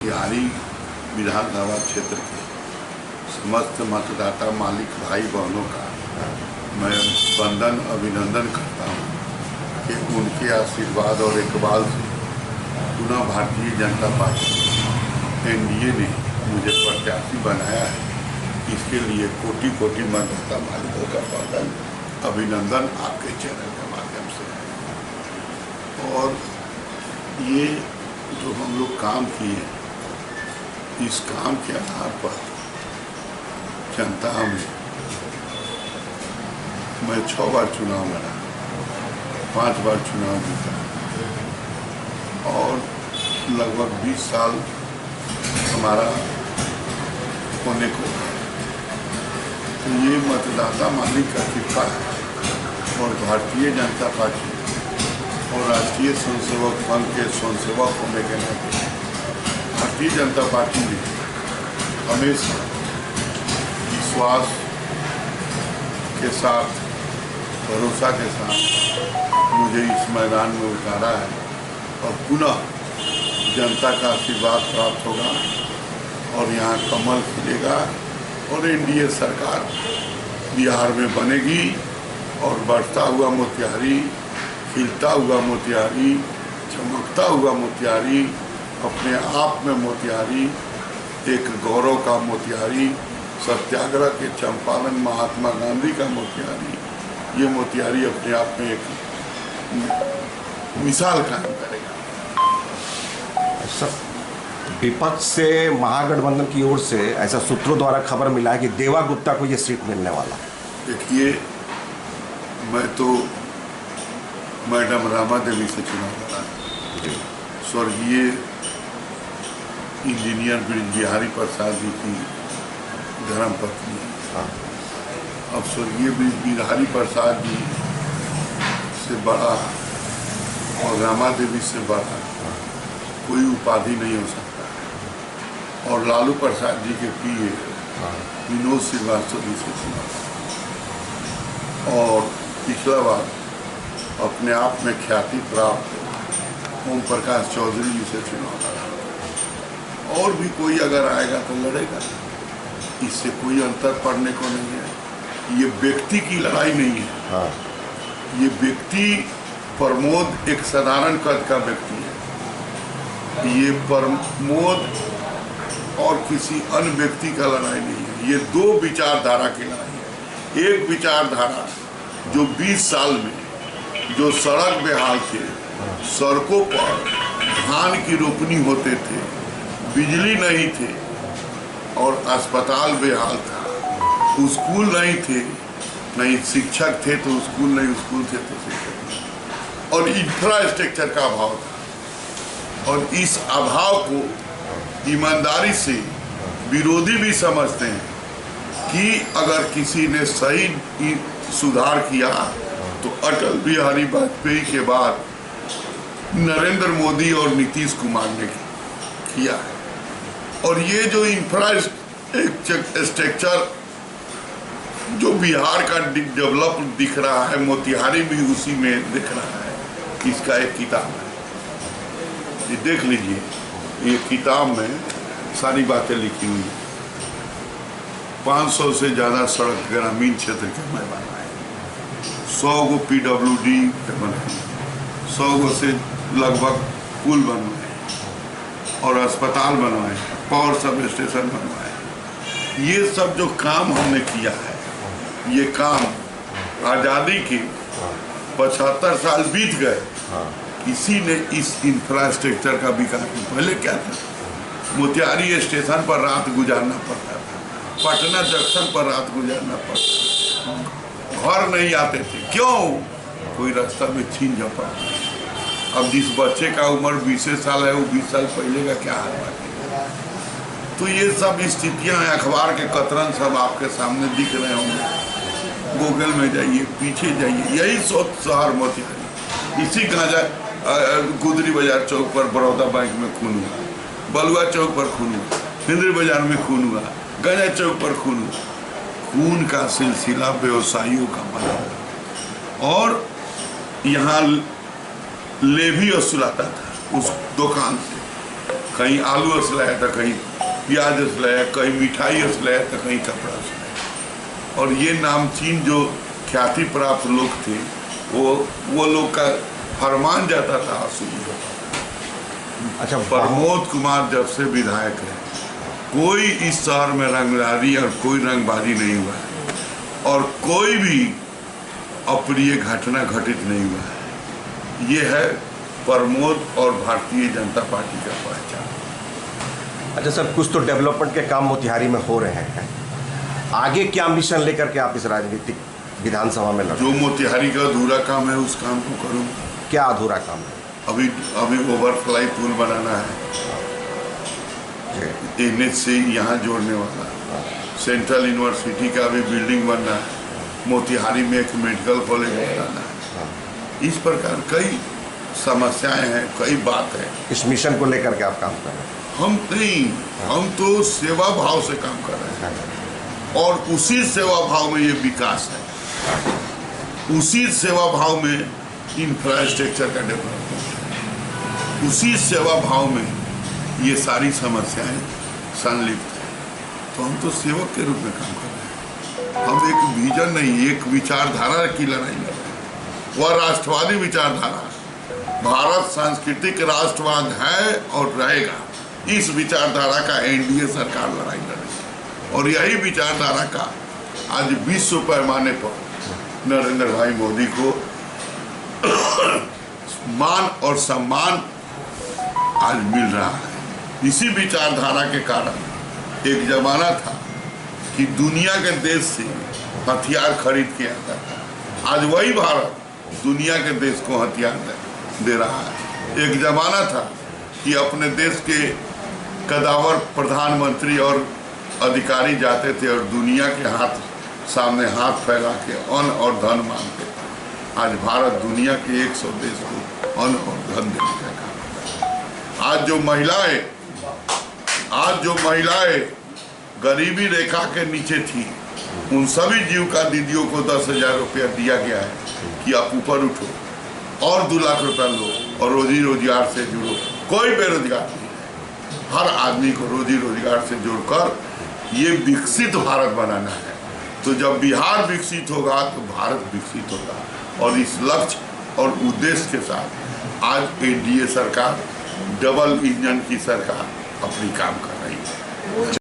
बिहारी विधानसभा क्षेत्र के समस्त मतदाता मालिक भाई बहनों का मैं वंदन अभिनंदन करता हूं कि उनके आशीर्वाद और इकबाल से पुनः भारतीय जनता पार्टी एनडीए ने मुझे प्रत्याशी बनाया है। इसके लिए कोटि कोटि मतदाता मालिकों का वंदन अभिनंदन आपके चैनल के माध्यम से है। और ये जो हम लोग काम किए, इस काम के आधार पर जनता में मैं 6 बार चुनाव लड़ा, 5 बार चुनाव जीता और लगभग 20 साल हमारा होने को। तो ये मतदाता मालिक का कृपा है और भारतीय जनता पार्टी और राष्ट्रीय स्वयंसेवक संघ के स्वयंसेवक होने के नाते भारतीय जनता पार्टी ने हमेशा विश्वास के साथ, भरोसा के साथ मुझे इस मैदान में उतारा है और पुनः जनता का आशीर्वाद प्राप्त होगा और यहाँ कमल खिलेगा और एनडीए सरकार बिहार में बनेगी और बढ़ता हुआ मोतिहारी, खिलता हुआ मोतिहारी, चमकता हुआ मोतिहारी, अपने आप में मोतिहारी एक गौरव का मोतिहारी, सत्याग्रह के चंपारण महात्मा गांधी का मोतिहारी, ये मोतिहारी अपने आप में एक मिसाल कायम करेगा। विपक्ष से महागठबंधन की ओर से ऐसा सूत्रों द्वारा खबर मिला है कि देवा गुप्ता को ये सीट मिलने वाला। देखिए, मैं तो मैडम रमा देवी से चुनाव लड़ा, स्वर्गीय इंजीनियर बिहारी प्रसाद जी की धर्मपत्नी। अब स्वर्गीय बिहारी प्रसाद जी से बड़ा और रमा देवी से बड़ा कोई उपाधि नहीं हो सकता है। और लालू प्रसाद जी के पीए विनोद श्रीवास्तव जी से चुनाव और पिछला बार अपने आप में ख्याति प्राप्त ओम प्रकाश चौधरी जी से चुनाव लड़ा। और भी कोई अगर आएगा तो लड़ेगा, इससे कोई अंतर पड़ने को नहीं है। ये व्यक्ति की लड़ाई नहीं है। ये व्यक्ति प्रमोद एक साधारण कद का व्यक्ति है। ये प्रमोद और किसी अन्य व्यक्ति का लड़ाई नहीं है। ये 2 विचारधारा की लड़ाई है। एक विचारधारा जो 20 साल में जो सड़क बेहाल थे, सड़कों पर धान की रोपनी होते थे, बिजली नहीं थे और अस्पताल बेहाल था, स्कूल नहीं थे, नहीं शिक्षक थे तो स्कूल नहीं, स्कूल थे तो शिक्षक, और इंफ्रास्ट्रक्चर का अभाव था। और इस अभाव को ईमानदारी से विरोधी भी समझते हैं कि अगर किसी ने सही सुधार किया तो अटल बिहारी वाजपेयी के बाद नरेंद्र मोदी और नीतीश कुमार ने किया है। और ये जो इंफ्रास्ट्रक्चर जो बिहार का डेवलप दिख रहा है, मोतिहारी भी उसी में दिख रहा है। इसका एक किताब है, ये देख लीजिए। ये किताब में सारी बातें लिखी हुई है। 500 से ज़्यादा सड़क ग्रामीण क्षेत्र के मैं बनाए, 100 गो PWD बनाए, 100 गो से लगभग पुल बनवाए और अस्पताल बनवाए, पावर सब स्टेशन बनवाए। ये सब जो काम हमने किया है, ये काम आज़ादी के 75 साल बीत गए, इसी ने इस इंफ्रास्ट्रक्चर का विकास। पहले क्या था, मोतिहारी स्टेशन पर रात गुजारना पड़ता था, पटना जंक्शन पर रात गुजारना पड़ता था, घर नहीं आते थे। क्यों? कोई रास्ता में छीन जा पड़ता। अब जिस बच्चे का उम्र 20 साल है, वो 20 साल पहले का क्या हाल है। तो ये सब स्थितियां, अखबार के कतरन सब आपके सामने दिख रहे होंगे। गूगल में जाइए, पीछे जाइए, यही सोच शहर मोतिहारी। इसी गांजा गुदरी बाजार चौक पर बड़ौदा बैंक में खून हुआ, बलुआ चौक पर खून हुआ, हिंद्री बाजार में खून हुआ, गंजा चौक पर खून हुआ। खून का सिलसिला व्यवसायियों का बना और यहाँ लेवी वसूलाता था उस दुकान से। कहीं आलू असलाया तो कहीं प्याज असलाया, कहीं मिठाई असलाया तो कहीं कपड़ा असलाया। और ये नामचीन जो ख्याति प्राप्त लोग थे वो लोग का फरमान जाता था आंसू। अच्छा, प्रमोद कुमार जब से विधायक है कोई इस शहर में रंगदारी और कोई रंगबाजी नहीं हुआ है और कोई भी अप्रिय घटना घटित नहीं हुआ है। ये है प्रमोद और भारतीय जनता पार्टी का पहचान। अच्छा सर, कुछ तो डेवलपमेंट के काम मोतिहारी में हो रहे हैं, आगे क्या मिशन लेकर के आप इस राजनीतिक विधानसभा में लगे? जो मोतिहारी का अधूरा काम है उस काम को करूँ। क्या अधूरा काम है? अभी ओवरफ्लाई पुल बनाना है, NH से यहाँ जोड़ने वाला। सेंट्रल यूनिवर्सिटी का अभी बिल्डिंग बनना है, मोतिहारी में एक मेडिकल कॉलेज बनाना है। इस प्रकार कई समस्याएं हैं, कई बात है। इस मिशन को लेकर के आप काम कर रहे हैं? हम नहीं, हम तो सेवा भाव से काम कर रहे हैं और उसी सेवा भाव में ये विकास है, उसी सेवा भाव में इंफ्रास्ट्रक्चर का डेवलपमेंट है, उसी सेवा भाव में ये सारी समस्याएं संलिप्त है। तो हम तो सेवक के रूप में काम कर रहे हैं। हम एक विजन नहीं, एक विचारधारा की लड़ाई लड़ रहे हैं। वह राष्ट्रवादी विचारधारा, भारत सांस्कृतिक राष्ट्रवाद है और रहेगा। इस विचारधारा का NDA सरकार लड़ाई लड़ रही है और यही विचारधारा का आज विश्व पैमाने पर नरेंद्र भाई मोदी को मान और सम्मान आज मिल रहा है। इसी विचारधारा के कारण एक जमाना था कि दुनिया के देश से हथियार खरीद के आता था, आज वही भारत दुनिया के देश को हथियार दे रहा है। एक जमाना था कि अपने देश के कदावर प्रधानमंत्री और अधिकारी जाते थे और दुनिया के सामने हाथ फैला के अन्न और धन मांगते। आज भारत दुनिया के 100 देश को अन्न और धन देने का काम करता है। आज जो महिलाएं गरीबी रेखा के नीचे थी, उन सभी जीविका दीदियों को 10,000 रुपया दिया गया है कि आप ऊपर उठो और 2 लाख रुपया लो और रोजी रोजगार से जुड़ो। कोई बेरोजगार नहीं है, हर आदमी को रोजी रोजगार से जोड़कर ये विकसित भारत बनाना है। तो जब बिहार विकसित होगा तो भारत विकसित होगा और इस लक्ष्य और उद्देश्य के साथ आज NDA सरकार, डबल इंजन की सरकार अपनी काम कर रही है।